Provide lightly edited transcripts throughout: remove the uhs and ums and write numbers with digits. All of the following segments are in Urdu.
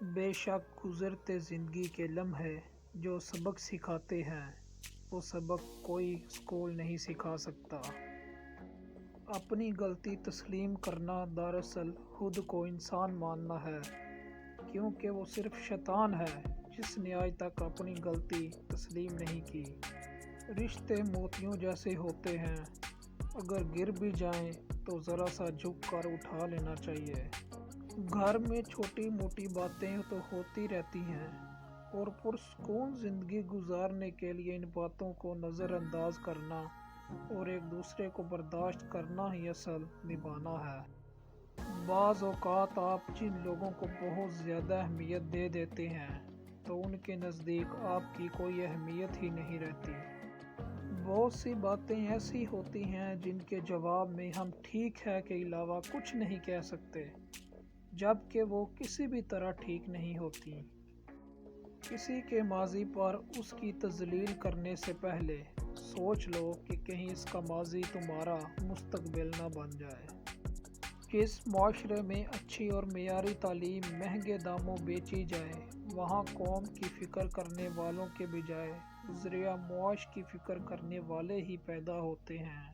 بے شک گزرتے زندگی کے لمحے جو سبق سکھاتے ہیں وہ سبق کوئی اسکول نہیں سکھا سکتا۔ اپنی غلطی تسلیم کرنا دراصل خود کو انسان ماننا ہے، کیونکہ وہ صرف شیطان ہے جس نے آج تک اپنی غلطی تسلیم نہیں کی۔ رشتے موتیوں جیسے ہوتے ہیں، اگر گر بھی جائیں تو ذرا سا جھک کر اٹھا لینا چاہیے۔ گھر میں چھوٹی موٹی باتیں تو ہوتی رہتی ہیں، اور پرسکون زندگی گزارنے کے لیے ان باتوں کو نظر انداز کرنا اور ایک دوسرے کو برداشت کرنا ہی اصل نبھانا ہے۔ بعض اوقات آپ جن لوگوں کو بہت زیادہ اہمیت دے دیتے ہیں تو ان کے نزدیک آپ کی کوئی اہمیت ہی نہیں رہتی۔ بہت سی باتیں ایسی ہوتی ہیں جن کے جواب میں ہم ٹھیک ہے کے علاوہ کچھ نہیں کہہ سکتے، جبکہ وہ کسی بھی طرح ٹھیک نہیں ہوتی۔ کسی کے ماضی پر اس کی تذلیل کرنے سے پہلے سوچ لو کہ کہیں اس کا ماضی تمہارا مستقبل نہ بن جائے۔ جس معاشرے میں اچھی اور معیاری تعلیم مہنگے داموں بیچی جائے، وہاں قوم کی فکر کرنے والوں کے بجائے ذریعہ معاش کی فکر کرنے والے ہی پیدا ہوتے ہیں۔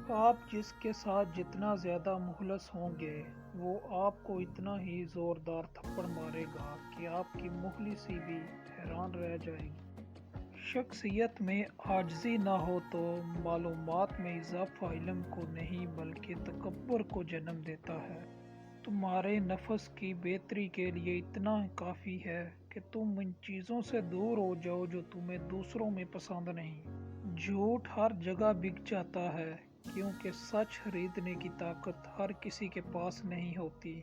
آپ جس کے ساتھ جتنا زیادہ مخلص ہوں گے، وہ آپ کو اتنا ہی زوردار تھپڑ مارے گا کہ آپ کی مخلصی بھی حیران رہ جائے گی۔ شخصیت میں عاجزی نہ ہو تو معلومات میں اضافہ علم کو نہیں بلکہ تکبر کو جنم دیتا ہے۔ تمہارے نفس کی بہتری کے لیے اتنا کافی ہے کہ تم ان چیزوں سے دور ہو جاؤ جو تمہیں دوسروں میں پسند نہیں۔ جھوٹ ہر جگہ بک جاتا ہے، کیونکہ سچ خریدنے کی طاقت ہر کسی کے پاس نہیں ہوتی۔